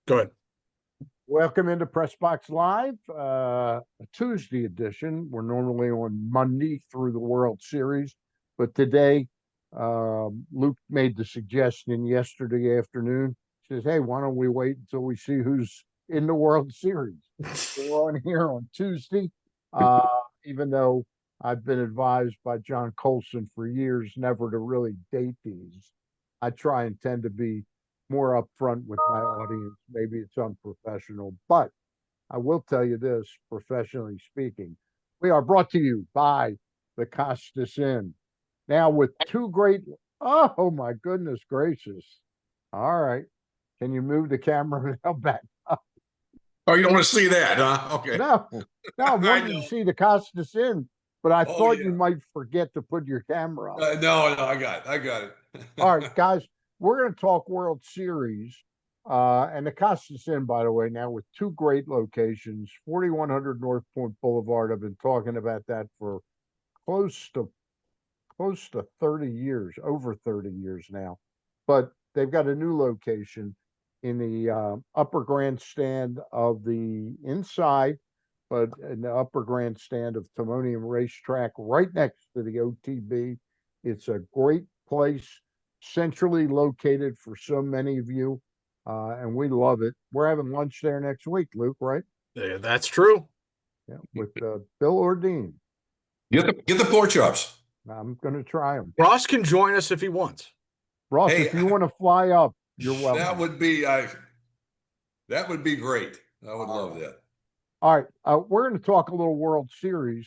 Go ahead. Welcome into Press Box Live, a Tuesday edition. We're normally on Monday through the World Series, but today Luke made the suggestion yesterday afternoon. He says, "Hey, why don't we wait until we see who's in the World Series?" We're on here on Tuesday, even though I've been advised by John Colson for years never to really date these. I try and tend to be more upfront with my audience. Maybe it's unprofessional, but I will tell you this, professionally speaking, we are brought to you by the Costas Inn. Now with two great, oh my goodness gracious. All right. Can you move the camera now back up? Oh, you don't want to see that, huh? Okay. No, I wanted to see the Costas Inn, but I thought you might forget to put your camera up. No, I got it. All right, guys, we're going to talk World Series. And the Costas Inn, by the way, now with two great locations, 4100 North Point Boulevard. I've been talking about that for close to 30 years, over 30 years now. But they've got a new location in the upper grandstand of the inside, but in the upper grandstand of Timonium Racetrack, right next to the OTB. It's a great place, centrally located for so many of you. And we love it. We're having lunch there next week, Luke, right? Yeah, that's true. Yeah, with Bill Ordine. Get the pork chops. I'm going to try them. Ross can join us if he wants. Ross, hey, if you want to fly up, you're welcome. That would be great. I would love that. All right, we're going to talk a little World Series,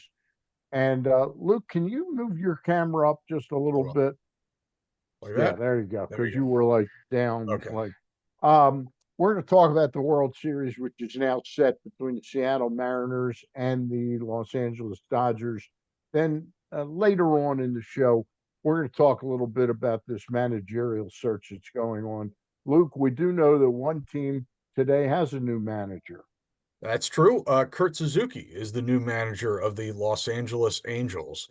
and Luke, can you move your camera up just a little bit? Like that? Yeah, there you go. Because you were like down, okay. Like, we're going to talk about the World Series, which is now set between the Seattle Mariners and the Los Angeles Dodgers. Then later on in the show, we're going to talk a little bit about this managerial search that's going on. Luke, we do know that one team today has a new manager. That's true. Kurt Suzuki is the new manager of the Los Angeles Angels.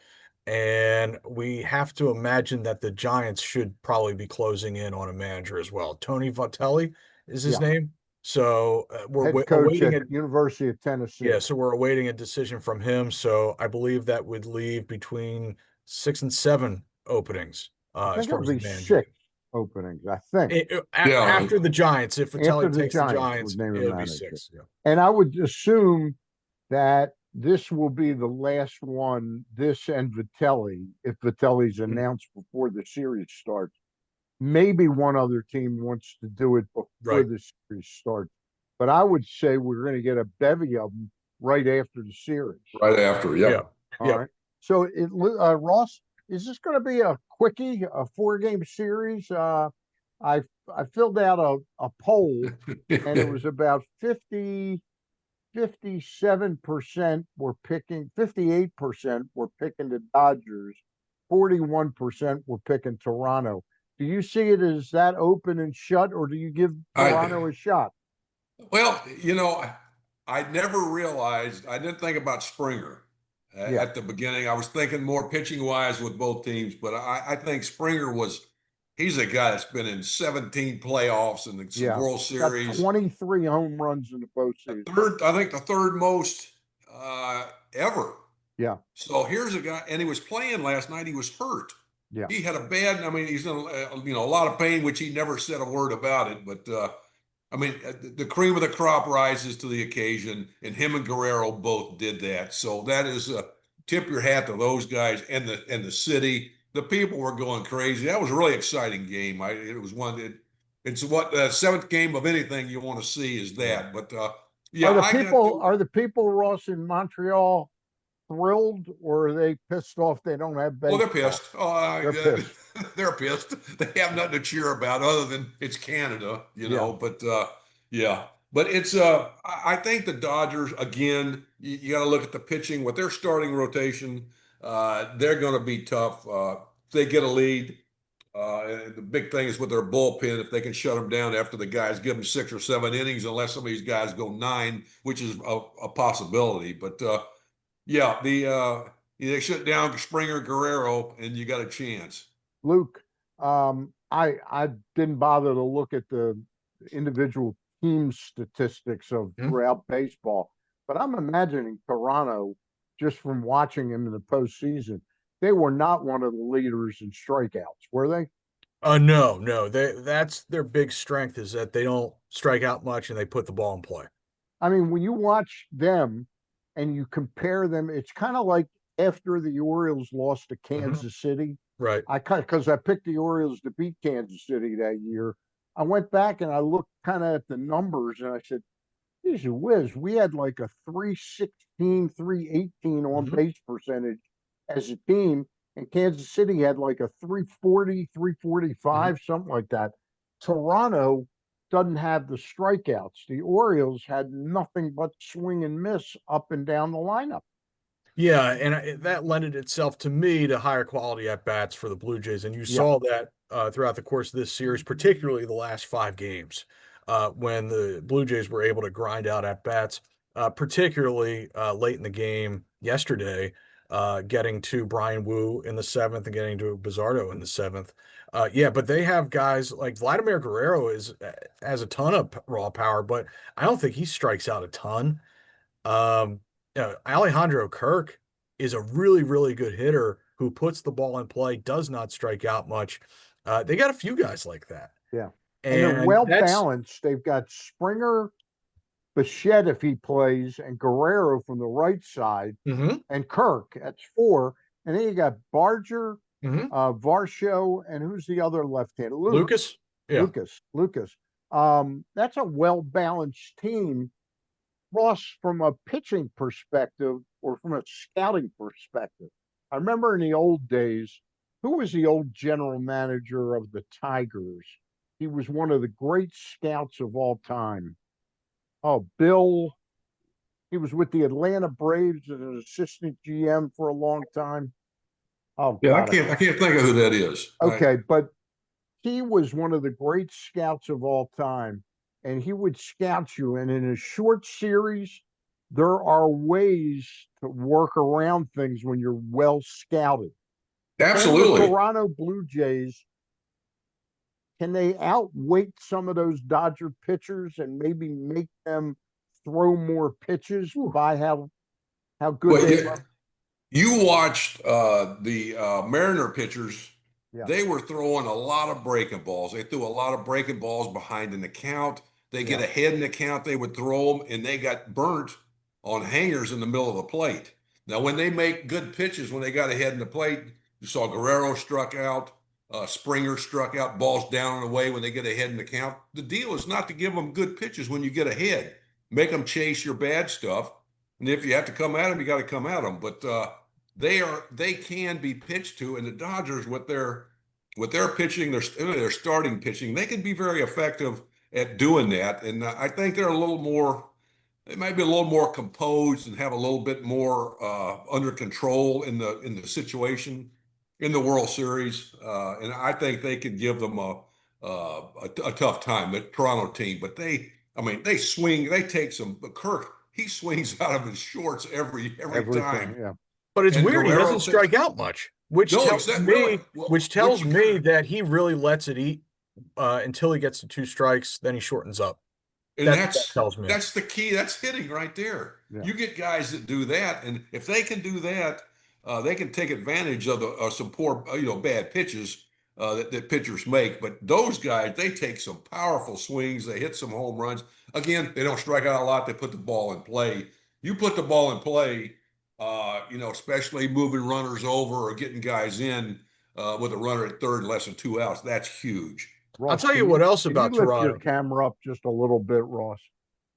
And we have to imagine that the Giants should probably be closing in on a manager as well. Tony Vitelli is his name. So we're awaiting at University of Tennessee. Yeah, so we're awaiting a decision from him. So I believe that would leave between 6 and 7 openings. As far as the 6 openings, I think. After the Giants, if Vitelli takes the Giants, it'll be 6. Yeah. And I would assume that this will be the last one, this and Vitelli, if Vitelli's announced before the series starts. Maybe one other team wants to do it before the series starts. But I would say we're going to get a bevy of them right after the series. Right after, yeah. All right. So, Ross, is this going to be a quickie, a 4-game series? I filled out a poll, and it was about 57% were picking, 58% were picking the Dodgers, 41% were picking Toronto. Do you see it as that open and shut, or do you give Toronto a shot? Well, I never realized, I didn't think about Springer at the beginning. I was thinking more pitching-wise with both teams, but I think Springer he's a guy that's been in 17 playoffs and the World Series. Got 23 home runs in the postseason. I think the third most ever. Yeah. So here's a guy, and he was playing last night. He was hurt. Yeah. He had he's in a lot of pain, which he never said a word about it. But the cream of the crop rises to the occasion, and him and Guerrero both did that. So that is tip your hat to those guys and the city. The people were going crazy. That was a really exciting game. It's what the 7th game of anything you want to see is that. But are the people, Ross, in Montreal thrilled, or are they pissed off they don't have baseball? Well, they're pissed. They're pissed. They're pissed. They have nothing to cheer about other than it's Canada, know. But but it's I think the Dodgers, again, you got to look at the pitching with their starting rotation. They're going to be tough. They get a lead. The big thing is with their bullpen, if they can shut them down after the guys give them 6 or 7 innings, unless some of these guys go 9, which is a possibility. But they shut down Springer, Guerrero, and you got a chance. Luke, I didn't bother to look at the individual team statistics of throughout baseball. But I'm imagining Toronto, just from watching him in the postseason, they were not one of the leaders in strikeouts, were they? No, no. That's their big strength is that they don't strike out much and they put the ball in play. I mean, when you watch them and you compare them, it's kind of like after the Orioles lost to Kansas City. Right. Because I picked the Orioles to beat Kansas City that year. I went back and I looked kind of at the numbers and I said, geez whiz, we had like a 316, 318 on base percentage as a team. And Kansas City had like a 340, 345, something like that. Toronto doesn't have the strikeouts. The Orioles had nothing but swing and miss up and down the lineup. Yeah, and that lended itself to me to higher quality at bats for the Blue Jays, and you Yeah. saw that throughout the course of this series, particularly the last 5 games, when the Blue Jays were able to grind out at bats, particularly late in the game yesterday, getting to Brian Wu in the 7th and getting to Bizardo in the 7th. Yeah, but they have guys like Vladimir Guerrero has a ton of raw power, but I don't think he strikes out a ton. Um, Alejandro Kirk is a really, really good hitter who puts the ball in play, does not strike out much. They got a few guys like that. Yeah. And they're And well that's balanced. They've got Springer, Bichette if he plays, and Guerrero from the right side, mhm, and Kirk. That's 4. And then you got Barger, mhm. Varsho, and who's the other left-handed? Lucas. Yeah. Lucas. That's a well-balanced team. Ross, from a pitching perspective or from a scouting perspective, I remember in the old days, who was the old general manager of the Tigers? He was one of the great scouts of all time. Oh, Bill. He was with the Atlanta Braves as an assistant GM for a long time. Oh Yeah, God. I can't think of who that is. Okay, but he was one of the great scouts of all time, and he would scout you. And in a short series, there are ways to work around things when you're well scouted. Can the Absolutely. Toronto Blue Jays, can they outweight some of those Dodger pitchers and maybe make them throw more pitches by how good Well, they yeah, are? you watched the Mariner pitchers. Yeah, They were throwing a lot of breaking balls. They threw a lot of breaking balls behind in the count. They get yeah, ahead in the count, they would throw them, and they got burnt on hangers in the middle of the plate. Now, when they make good pitches, when they got ahead in the plate, you saw Guerrero struck out, Springer struck out, balls down and away when they get ahead in the count. The deal is not to give them good pitches when you get ahead. Make them chase your bad stuff, and if you have to come at them, you got to come at them. But they can be pitched to, and the Dodgers with their pitching, their starting pitching, they can be very effective at doing that. And I think they're a little more, they might be a little more composed and have a little bit more under control in the situation in the World Series. And I think they could give them a tough time, the Toronto team. But I mean, they swing, they take some. Kirk, he swings out of his shorts every everything. time. Yeah, But it's And weird. He Guerrero doesn't takes strike out much, which no, tells exactly really. me, Well, which which tells you kind me of that he really lets it eat until he gets to 2 strikes. Then he shortens up. And That's what that tells me. that's the key. That's hitting right there. yeah. You get guys that do that, and if they can do that, they can take advantage of some poor, bad pitches that pitchers make. But those guys, they take some powerful swings. They hit some home runs. Again, they don't strike out a lot. They put the ball in play. You put the ball in play, especially moving runners over or getting guys in with a runner at third and less than 2 outs. That's huge. I'll Ross, tell you what else can you about lift your Toronto. camera up just a little bit, Ross?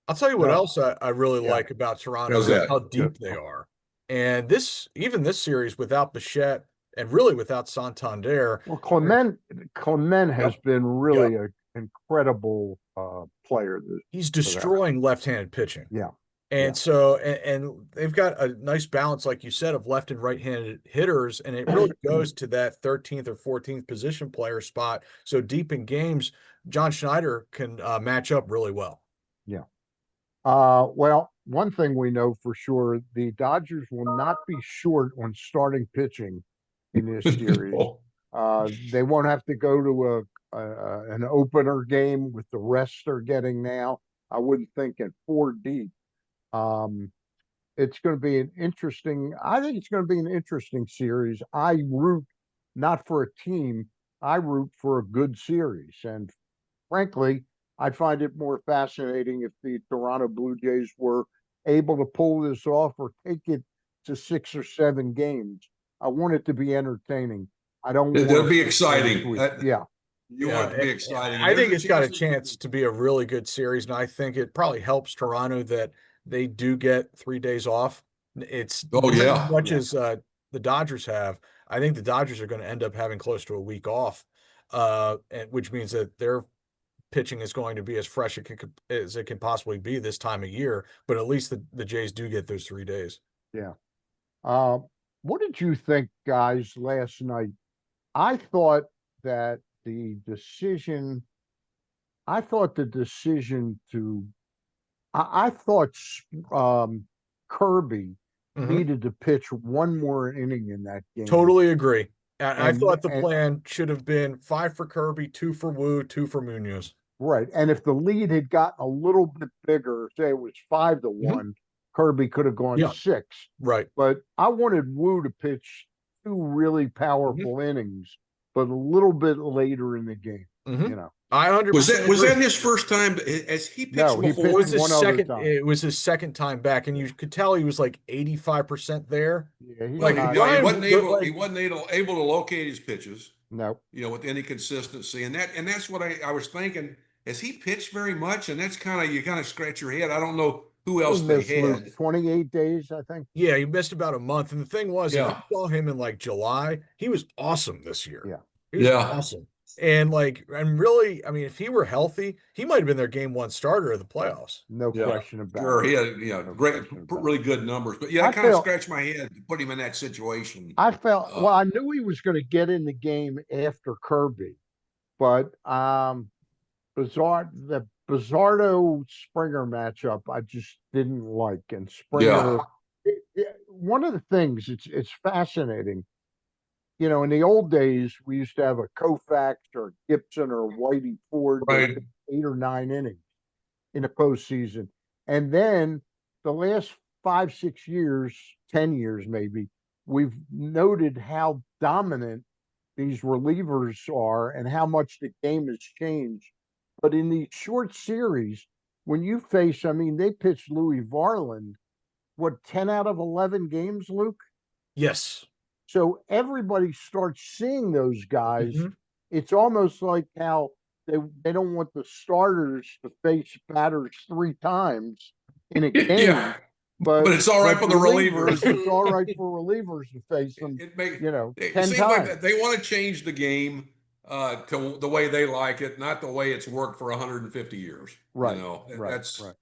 I'll tell you what No, else I really yeah, like about Toronto How's is that? how good. deep they are. And even this series without Bichette and really without Santander. Well, Clement has Yep. been Yep. really an incredible player He's for them. destroying left-handed pitching. Yeah, yeah. And so, and they've got a nice balance, like you said, of left and right-handed hitters, and it really goes to that 13th or 14th position player spot. So deep in games, John Schneider can match up really well. Yeah. Well, one thing we know for sure, the Dodgers will not be short on starting pitching in this series. They won't have to go to an opener game with the rest they're getting now. I wouldn't think at 4 deep. Um, it's going to be an interesting. I think it's going to be an interesting series. I root not for a team. I root for a good series, and frankly, I find it more fascinating if the Toronto Blue Jays were able to pull this off or take it to 6 or 7 games. I want it to be entertaining. I don't want That'd be a exciting. sweep. Yeah, You Yeah, want it to be exciting, and I there's think a it's got a chance. chance to be a really good series, and I think it probably helps Toronto that they do get 3 days off. It's Oh not as yeah, much yeah, as the Dodgers have. I think the Dodgers are going to end up having close to a week off, which means that their pitching is going to be as fresh as it can possibly be this time of year. But at least the Jays do get those 3 days. yeah. Uh, what did you think, guys, last night? I thought that the decision, I thought the decision to, I thought Kirby Hmm. needed to pitch one more inning in that game. Totally agree. I thought the And plan should have been 5 for Kirby, 2 for Wu, 2 for Munoz. right. And if the lead had gotten a little bit bigger, say it was 5 to Mhm. 1, Kirby could have gone Yeah, 6. right. But I wanted Wu to pitch 2 really Hmm. powerful innings, but a little bit later in the game, Hmm. you know. I was 100% that agree. his first time? Has he No, pitched he It before? pitched was his one other second. time. It was his second time back, and Yeah. you could tell he was like 85% there. Yeah, he's No, Like not. no, he Ryan, wasn't looked able. He like wasn't able to locate his pitches. No. With any consistency, and that's what I was thinking. Has he pitched very much? And that's kind of you kind of scratch your head. I don't know who He else they missed Luke had. 28 days, I think. yeah, he missed about a month. And the thing was, if you Yeah, saw him in like July, he was awesome this year. Yeah, He was yeah. awesome. And really, I mean, if he were healthy, he might have been their game one starter of the playoffs. no Yeah, question about sure. it. He had No great, question about really it. good numbers. But yeah, I that kind of felt scratched my head to put him in that situation. I felt Uh, well, I knew he was going to get in the game after Kirby, but the Bizardo Springer matchup I just didn't like. And yeah, Springer, one of the things it's fascinating. In the old days, we used to have a Koufax or Gibson or Whitey Ford that right. pitched 8 or 9 innings in the postseason. And then the last 5, 6 years, 10 years maybe, we've noted how dominant these relievers are and how much the game has changed. But in these short series, when you face, I mean, they pitched Louis Varland, what, 10 out of 11 games, Luke? Yes. So everybody starts seeing those guys. Hmm. It's almost like how they don't want the starters to face batters 3 times in a game, Yeah, but it's all right but for the relievers. it's all right for relievers to face them, It 10 seems like times. that they want to change the game to the way they like it, not the way it's worked for 150 years. Right, right, That's right.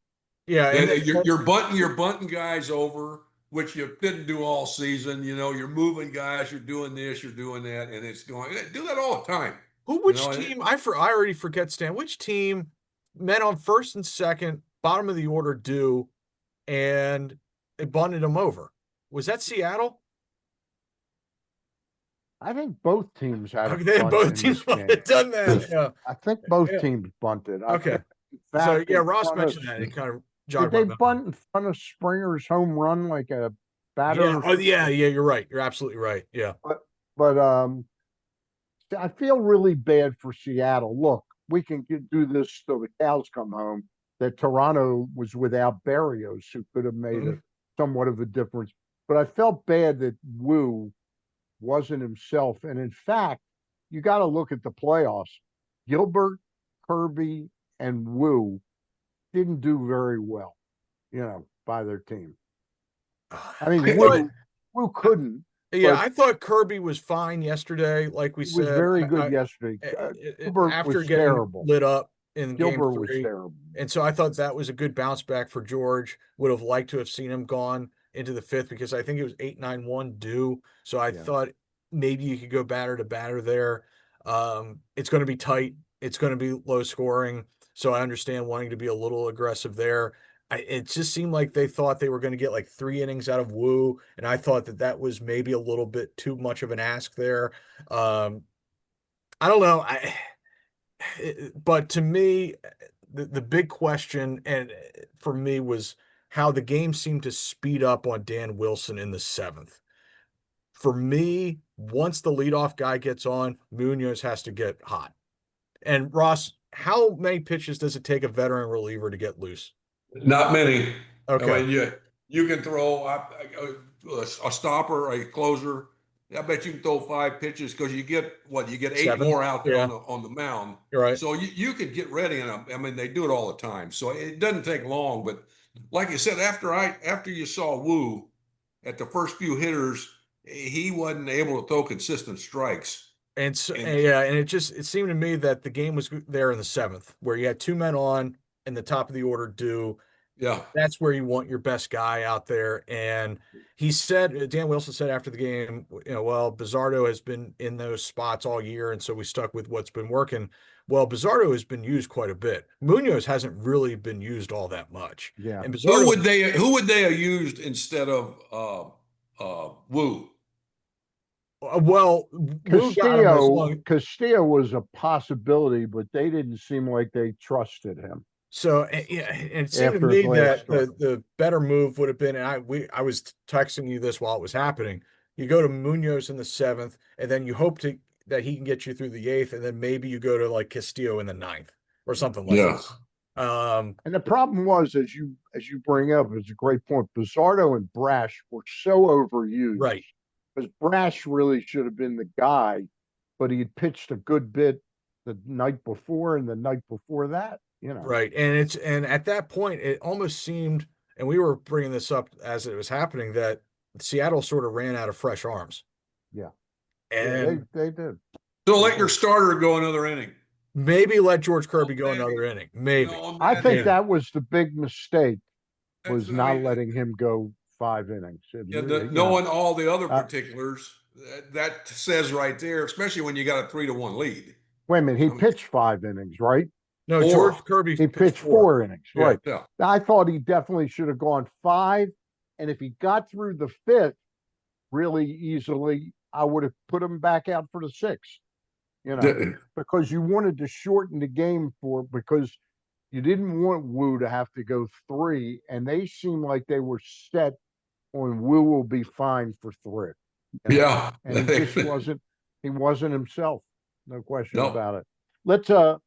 Yeah, and you're bunting guys over, which you didn't do all season. You're moving guys, you're doing this, you're doing that, and it's going do that all the time. which And team? I already forget, Stan. Which team met on first and second, bottom of the order due, and they bunted them over? Was that Seattle? I think both teams had a Okay, they bunt both in teams this might game. have done that. Yeah, I think both yeah. teams bunted. Okay. In So fact, yeah, in Ross front of mentioned that. It kind of did jogged my they memory. bunt in front of Springer's home run like a Yeah. batter? Oh yeah, yeah. You're right. You're absolutely right. Yeah. But I feel really bad for Seattle. Look, we can do this till the cows come home. That Toronto was without Barrios, who could have made Mhm. somewhat of a difference. But I felt bad that Wu wasn't himself. And in fact, you got to look at the playoffs. Gilbert, Kirby, and Wu didn't do very well, by their team. I I mean, thought, Wu couldn't, yeah, but I thought Kirby was fine yesterday. Like we he was said, very good yesterday. Gilbert after was getting terrible. lit up in game Gilbert was three. terrible. And so I thought that was a good bounce back for George. Would have liked to have seen him gone into the fifth because I think it was 8-9-1 due. So I Yeah. thought maybe you could go batter to batter there. It's going to be tight. It's going to be low scoring. So I understand wanting to be a little aggressive there. It just seemed like they thought they were going to get like 3 innings out of Wu, and I thought that was maybe a little bit too much of an ask there. I don't know. But to me, the big question, and for me, was how the game seemed to speed up on Dan Wilson in the seventh. For me, once the leadoff guy gets on, Munoz has to get hot. And Ross, how many pitches does it take a veteran reliever to get loose? Not many. I Okay, mean, you can throw a stopper, a closer. I bet you can throw 5 pitches because you get what you get 8 seven. more out there Yeah, on the mound. you're right. So you could get ready, and I mean they do it all the time. So it doesn't take long. But like you said, after you saw Wu at the first few hitters, he wasn't able to throw consistent strikes. And so, And and yeah, and it seemed to me that the game was there in the seventh, where you had two men on and the top of the order due. yeah, That's where you want your best guy out there. And he said, Dan Wilson said after the game, well, Bizzardo has been in those spots all year, and so we stuck with what's been working. Well, Bizzardo has been used quite a bit. Munoz hasn't really been used all that much, Yeah. and who Bizzardo, would they have used instead of Wu? well, Wu got him as long. Castillo was a possibility, but they didn't seem like they trusted him So yeah, and it seemed to after his me last that start. the better move would have been, and I was texting you this while it was happening. You go to Munoz in the seventh, and then you hope that he can get you through the eighth, and then maybe you go to like Castillo in the ninth or something like Yeah, that. And the problem was, as you bring up, it's a great point. Bizzardo and Brash were so overused Right, because Brash really should have been the guy, but he had pitched a good bit the night before and the night before that. right, and at that point, it almost seemed, and we were bringing this up as it was happening, that Seattle sort of ran out of fresh arms, Yeah, yeah, they and they did. so They let your did. starter go another inning. maybe let George On Kirby go that, another inning, maybe. on I that think end. that was the big mistake, was I not mean, letting him go 5 innings. yeah, You know, knowing all the other uh, particulars, that says right there, especially when you got a 3-1 lead. wait a minute, he I mean, pitched 5 innings, right? No, George four. Kirby He pitched pitched four. 4 innings, Yeah. right? Yeah, I thought he definitely should have gone 5, and if he got through the fifth really easily, I would have put him back out for the sixth. Because you wanted to shorten the game because you didn't want Wu to have to go 3, and they seemed like they were set on Wu will be fine for 3. yeah. And he just wasn't. He wasn't himself. No question No, about it. Let's talk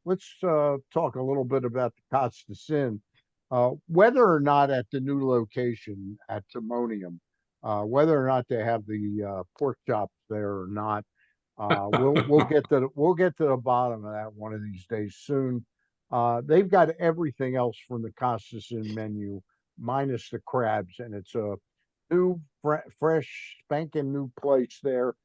a little bit about the Costa Sin. Whether or not at the new location at Timonium, whether or not they have the pork chops there or not, we'll get to the bottom of that one of these days soon. They've got everything else from the Costa Sin menu, minus the crabs, and it's a new, fresh, spanking new place there,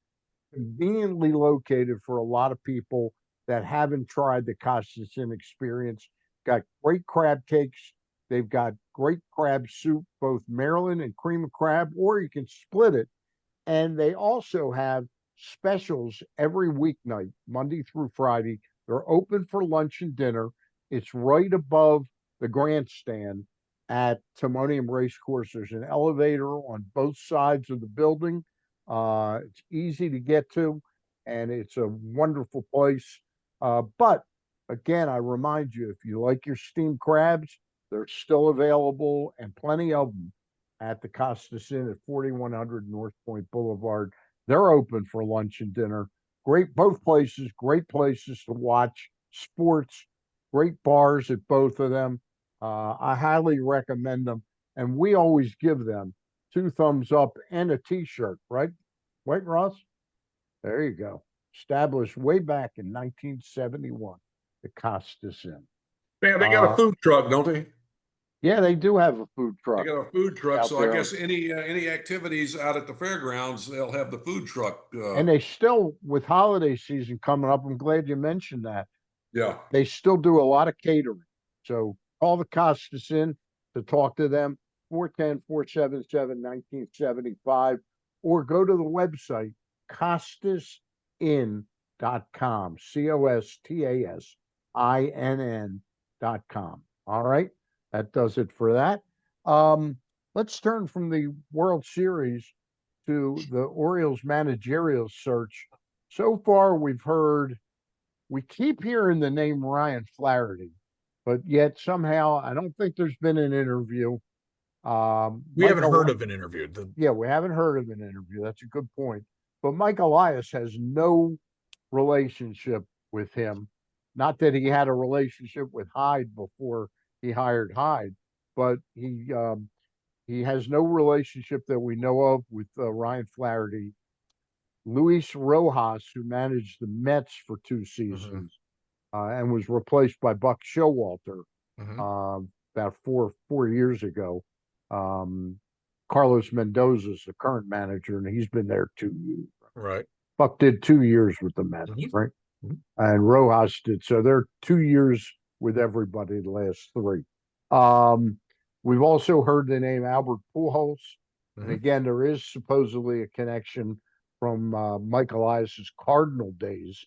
conveniently located for a lot of people that haven't tried the Costa Sin experience. Got great crab cakes. They've got great crab soup, both Maryland and cream of crab, or you can split it. And they also have specials every weeknight, Monday through Friday. They're open for lunch and dinner. It's right above the grandstand at Timonium Racecourse. There's an elevator on both sides of the building. It's easy to get to, and it's a wonderful place. But again, I remind you, if you like your steamed crabs, they're still available and plenty of them at the Costas Inn at 4100 North Point Boulevard. They're open for lunch and dinner. Both places, great places to watch sports, great bars at both of them. I highly recommend them. And we always give them 2 thumbs up and a t-shirt, right? Right, Ross? There you go. Established way back in 1971, the Costas Inn. man, they got a food truck, don't they? Yeah, they do have a food They truck got a food truck, out so I there. guess any activities out at the fairgrounds, they'll have the food truck. And they still, with holiday season coming up, I'm glad you mentioned that. Yeah, They still do a lot of catering. So call the Costas in to talk to them, 410-477-1975, or go to the website, costasinn.com, COSTASINN.com. All right. That does it for that. Let's turn from the World Series to the Orioles managerial search. So far, we keep hearing the name Ryan Flaherty, but yet somehow I don't think there's been an interview. We haven't Michael, heard of an interview. yeah, we haven't heard of an interview. That's a good point. But Mike Elias has no relationship with him. Not that he had a relationship with Hyde before he hired Hyde, but he has no relationship that we know of with Ryan Flaherty. Luis Rojas, who managed the Mets for 2 Mhm, seasons and was replaced by Buck Showalter mhm. about four years ago. Um, Carlos Mendoza is the current manager, and he's been there 2 years. Right. Buck did 2 years with the Mets, Mhm, right? mhm, And Rojas did. So they're 2 years with everybody the last three. Um, we've also heard the name Albert Pujols. And mhm, again, there is supposedly a connection from Mike Elias's Cardinal days.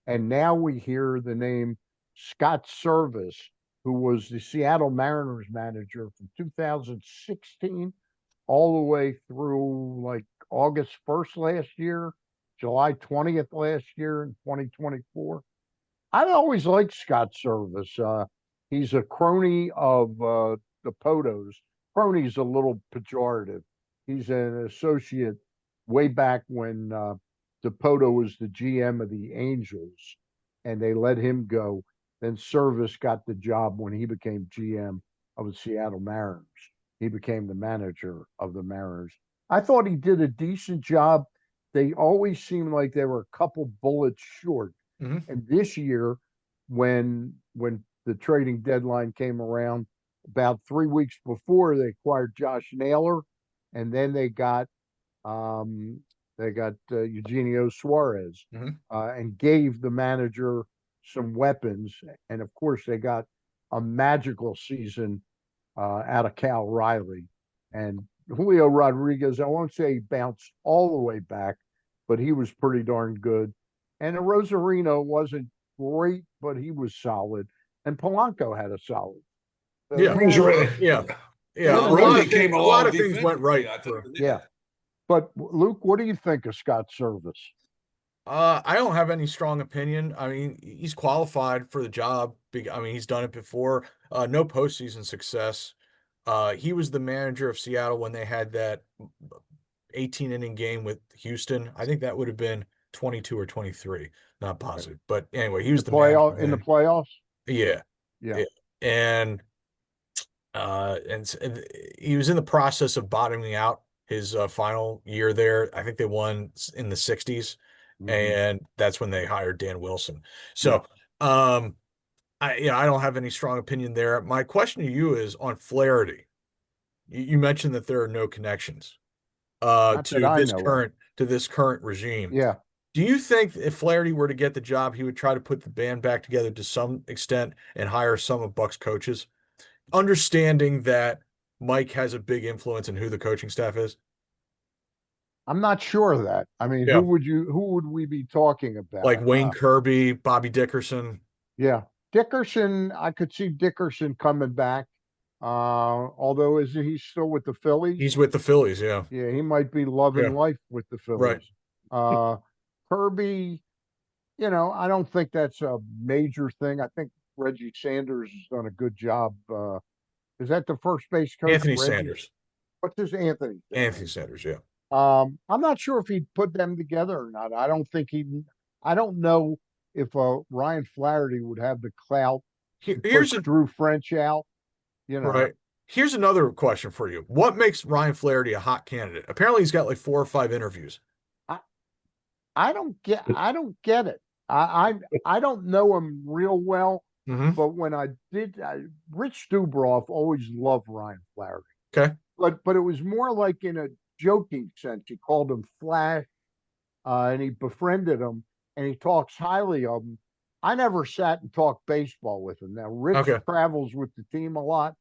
And now we hear the name Scott Service, who was the Seattle Mariners manager from 2016 all the way through like August 1st last year, July 20th last year in 2024. I've always liked Scott Service. He's a crony of the Potos. Crony's a little pejorative. He's an associate way back when Dipoto was the GM of the Angels, and they let him go. Then Service got the job when he became GM of the Seattle Mariners. He became the manager of the Mariners. I thought he did a decent job. They always seemed like they were a couple bullets short. mhm. And this year, when the trading deadline came around, about 3 weeks before, they acquired Josh Naylor, and then um, they got Eugenio Suarez, Mhm. and gave the manager some weapons. And of course, they got a magical season out of Cal Riley and Julio Rodriguez. I won't say he bounced all the way back, but he was pretty darn good. And Rosarino wasn't great, but he was solid. And Polanco had a solid. So Yeah. they had a Yeah. they Yeah. had Yeah, a Rosie nice, came A lot along of things went defensively. right I tell for. you yeah. that. But Luke, what do you think of Scott Service? I don't have any strong opinion. I mean, he's qualified for the job. I mean, he's done it before. No postseason success. He was the manager of Seattle when they had that 18 inning game with Houston. I think that would have been 22 or 23. Not positive. But anyway, he was the manager In the then. playoffs? Yeah. Yeah. Yeah. And and he was in the process of bottoming out his final year there. I think they won in the 60s, Mm-hmm. and that's when they hired Dan Wilson. Yeah. So, I don't have any strong opinion there. My question to you is on Flaherty. You mentioned that there are no connections Not that I know of. to this current regime. Yeah. Do you think if Flaherty were to get the job, he would try to put the band back together to some extent and hire some of Buck's coaches? Understanding that Mike has a big influence in who the coaching staff is. I'm not sure of that. I mean, Yeah. who would we be talking Like about? Wayne Kirby, Bobby Dickerson. Yeah. Dickerson, I could see Dickerson coming back. Although isn't he still with the Phillies? He's with the Phillies. Yeah. Yeah, he might be loving Yeah. life with the Right. Phillies. Uh Kirby, I don't think that's a major thing. I think Reggie Sanders has done a good job. Is that the first base coach, Anthony Reggie? Sanders. What's his Anthony Sanders? Anthony Sanders. Yeah. I'm not sure if he'd put them together or not. I don't know if Ryan Flaherty would have the clout to put Here's a Drew French out, you know. right. Here's another question for you. What makes Ryan Flaherty a hot candidate? Apparently, he's got like 4 or 5 interviews. I, I don't get it. I don't know him real well, Hmm. but when I did, Rich Dubroff always loved Ryan Flaherty, Okay. but it was more like in a joking sense. He called him Flash, and he befriended him, and he talks highly of him. I never sat and talked baseball with him. Now, Rich Okay. travels with the team a lot,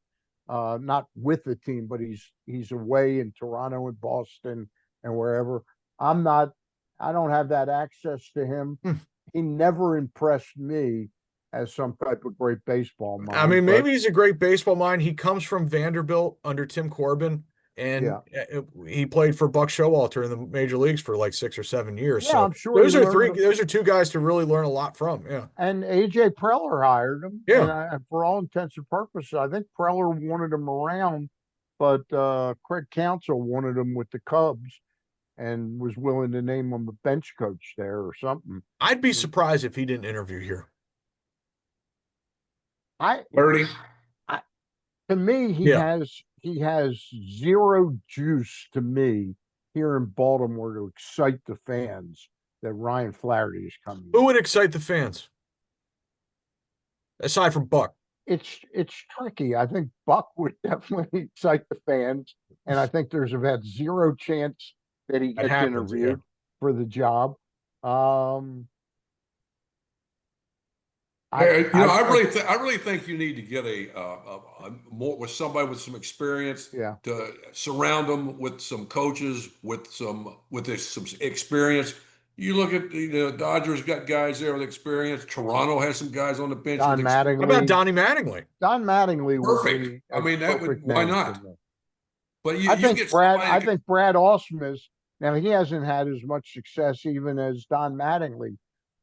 not with the team, but he's away in Toronto and Boston and wherever. I'm not. I don't have that access to him. Hmm. He never impressed me as some type of great baseball I mind. mean, But maybe he's a great baseball mind. He comes from Vanderbilt under Tim Corbin, and Yeah. he played for Buck Showalter in the major leagues for like 6 or 7 years. Yeah, So I'm sure he learned. those are two guys to really learn a lot from. Yeah. And AJ Preller hired him, Yeah. and for all intents and purposes, I think Preller wanted him around, but Craig Counsell wanted him with the Cubs and was willing to name him a bench coach there or something. I'd be surprised if he didn't interview here. I, 30. I to me, Yeah. he has zero juice to me here in Baltimore to excite the fans that Ryan Flaherty is coming. Who would excite the fans? Aside from Buck. It's tricky. I think Buck would definitely excite the fans, and I think there's about zero chance that he That gets happens, yeah. interviewed for the job. I really think you need to get a more with somebody with some experience. Yeah. To surround them with some coaches with some experience. You look at the Dodgers got guys there with experience. Toronto has some guys on the bench Don with experience. How about Mattingly. Donnie Mattingly? Don Mattingly would Perfect. be I a mean, that would perfect why name not? for me. But I you think get Brad. somebody I that think Brad Ausmus. Now he hasn't had as much success even as Don Mattingly,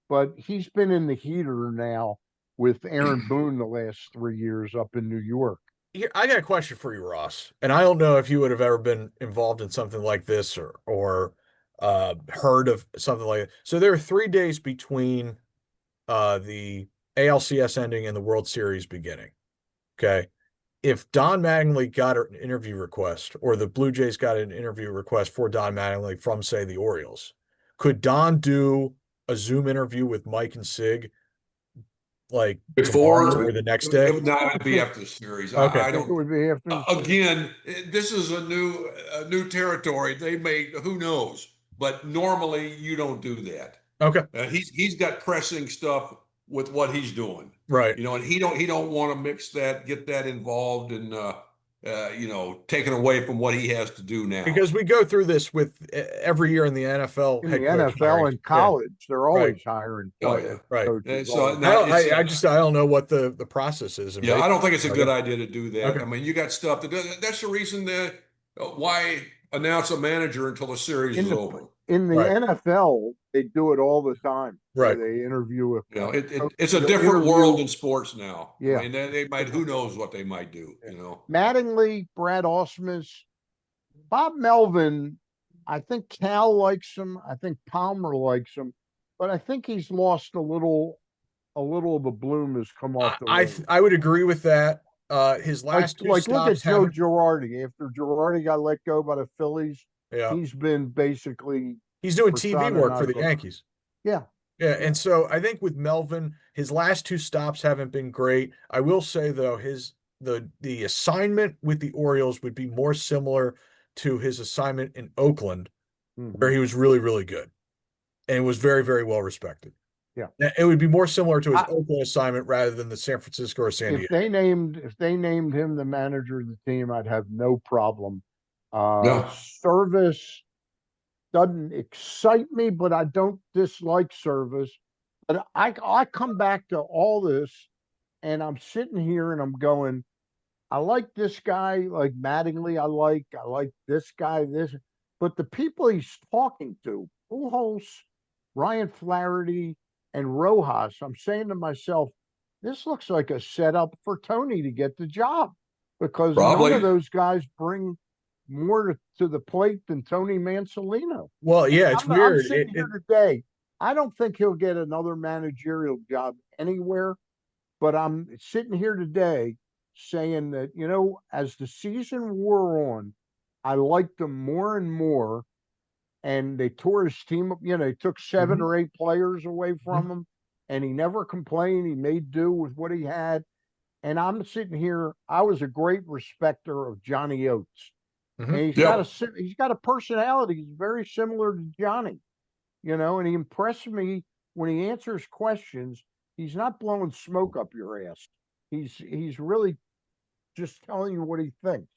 but he's been in the heater now with Aaron Boone the last 3 years up in New York. Here, I got a question for you, Ross. And I don't know if you would have ever been involved in something like this or heard of something like it. So there are 3 days between the ALCS ending and the World Series beginning. Okay. If Don Mattingly got an interview request or the Blue Jays got an interview request for Don Mattingly from, say, the Orioles, could Don do a Zoom interview with Mike and Sig like tomorrow before or the next it day? would not be after the series. Okay. I I think it don't. would be after the series. Again, this is a new territory. They may who knows, but normally you don't do that. Okay. He's got pressing stuff with what he's doing, Right. and he don't want to mix that, get that involved, and taken away from what he has to do now. Because we go through this with every year in the NFL In the head coach NFL hiring. and college, they're always hiring Oh, yeah. Right. coaches. So always. now I don't know what the process is. yeah, I don't think it's a good Okay. idea to do that. Okay. I mean, you got stuff to do. That's the reason that why announce a manager until the series is over. In the Right. NFL, they do it all the time. Right. Where they interview It's a they'll different interview- world in sports now. Yeah. I mean, they might. Who knows what they might do? Mattingly, Brad Ausmus, Bob Melvin. I think Cal likes him. I think Palmer likes him, but I think he's lost a little of the bloom has come off the rose. I would agree with that. His last two Like look at stops Joe haven't. Girardi. After Girardi got let go by the Phillies, Yeah, he's been basically he's doing TV persona work non for the grata. Yankees. Yeah. Yeah, and so I think with Melvin, his last two stops haven't been great. I will say though, the assignment with the Orioles would be more similar to his assignment in Oakland, where he was really, really good and was very, very well respected. Yeah. It would be more similar to his Oakland assignment rather than the San Francisco or San Diego. If they named him the manager of the team, I'd have no problem. No. Service doesn't excite me, but I don't dislike Service. But I come back to all this, and I'm sitting here and I'm going, I like this guy, like Mattingly. I like this guy, but the people he's talking to, Pujols, Ryan Flaherty, and Rojas, I'm saying to myself, this looks like a setup for Tony to get the job because Probably. none of those guys bring more to the plate than Tony Mansolino. Well, yeah, it's I'm weird. sitting here today. I don't think he'll get another managerial job anywhere, but I'm sitting here today saying that, as the season wore on, I liked him more and more. And they tore his team up. They took 7 or 8 players away from him, and he never complained. He made do with what he had. And I'm sitting here. I was a great respecter of Johnny Oates. And he's got a personality. He's very similar to Johnny, and he impressed me when he answers questions. He's not blowing smoke up your ass. He's really just telling you what he thinks,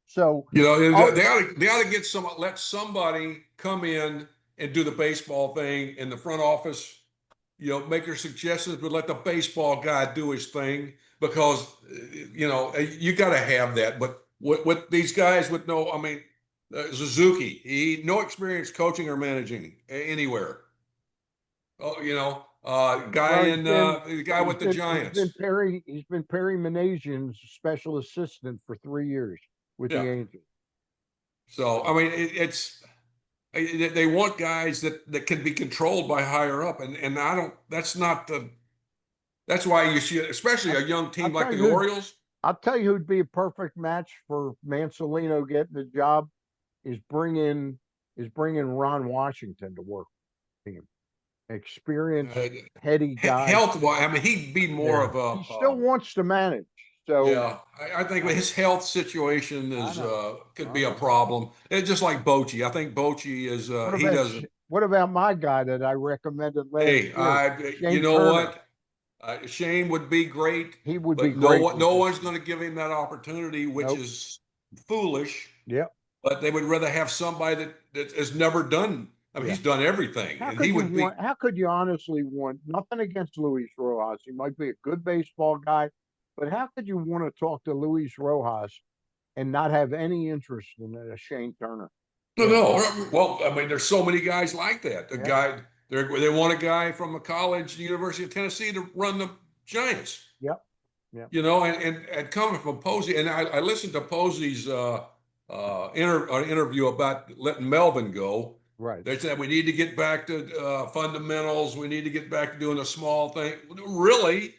So they ought to get let somebody come in and do the baseball thing in the front office. Make your suggestions, but let the baseball guy do his thing because you got to have that. But with these guys with no, I mean, Suzuki, he no experience coaching or managing anywhere. Oh, guy Well, in the guy with the Giants. he's been Perry Manasian's special assistant for 3 years with Yeah. the Angels. So I mean, they want guys that can be controlled by higher up, and I don't. That's not the. That's why you see, especially a young I'll team like tell the you, Orioles. I'll tell you who'd be a perfect match for Mansolino getting the job is bringing Ron Washington to work with him. Experienced, Uh, heady guy. Health wise, I mean, he'd be more Yeah. of He a. still wants to manage. So Yeah, I think his health situation I is know. could I be a know. problem. It's just like Bochy. I think Bochy is he doesn't. What about my guy that I recommended last Hey, year, you Shane know Turner? what? Shane would be great, He would be but no great one, with no this one's team. going to give him that opportunity, which Nope. is foolish. Yep. But they would rather have somebody that has never done. I mean, Yeah. he's done everything, How and could he you would be. want? How could you honestly want nothing against Luis Rojas? He might be a good baseball guy, but how could you want to talk to Luis Rojas and not have any interest in Shane Turner? No, You know. no. Well, I mean, there's so many guys like that. The Yeah. guy they want a guy from a college, the University of Tennessee, to run the Giants. Yep. Yep. And coming from Posey, and I listened to Posey's interview about letting Melvin go. Right. They said we need to get back to fundamentals. We need to get back to doing a small thing. Really?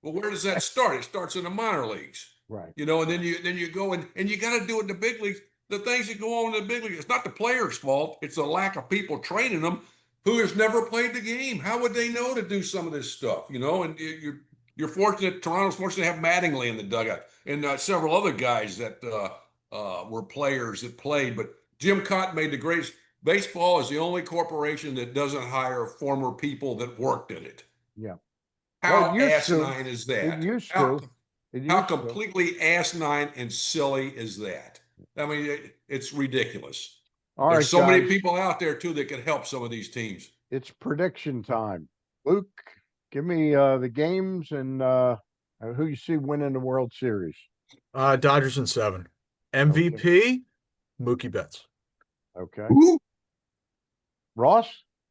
Well, where does that start? It starts in the minor leagues. Right. And then you go and you got to do it in the big leagues. The things that go on in the big leagues, it's not the players' fault. It's the lack of people training them who has never played the game. How would they know to do some of this stuff? And you're fortunate. Toronto's fortunate to have Mattingly in the dugout and several other guys that were players that played. But Jim Cotton made the greatest. Baseball is the only corporation that doesn't hire former people that worked in it. Yeah. Well, How asinine is that? It used How, to. It how used to. completely asinine and silly is that? I mean, it's ridiculous. All There's right, so many guys. people out there too that can help some of these teams. It's prediction time. Luke, give me the games and who you see winning the World Series. Dodgers in 7. MVP, Mookie Betts. Okay. Ooh, Ross?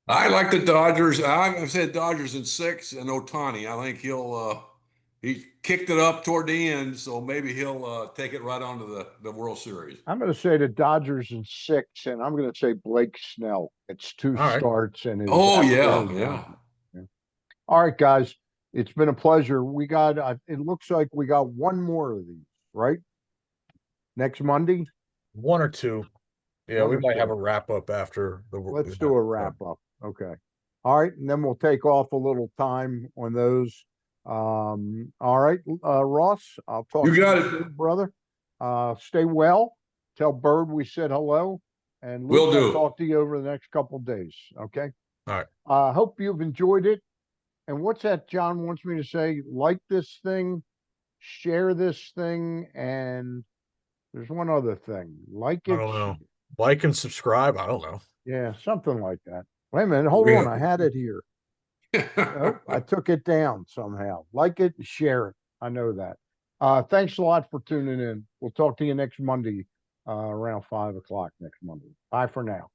I like the Dodgers. I've said Dodgers in 6 and Ohtani. I think he kicked it up toward the end, so maybe he'll take it right onto the World Series. I'm going to say the Dodgers in 6, and I'm going to say Blake Snell. It's 2 All right. starts and his. Oh really yeah. All right, guys. It's been a pleasure. We got. It looks like we got one more of these, right? Next Monday. 1 or 2. Yeah, One we or might have two. a wrap up after the. Let's do a wrap up. Okay. All right, and then we'll take off a little time on those. All right, Ross, I'll talk You to got you it. soon, brother. Stay well. Tell Bird we said hello. And Luke, Will I'll do. talk to you over the next couple days. Okay. All right. Hope you've enjoyed it. And what's that John wants me to say? Like this thing, share this thing, and there's one other thing. Like I it. don't know. Like and subscribe. I don't know. Yeah, something like that. Wait a minute. Hold on. I had it here. Nope, I took it down somehow. Like it, share it. I know that. Thanks a lot for tuning in. We'll talk to you next Monday, around 5 o'clock next Monday. Bye for now.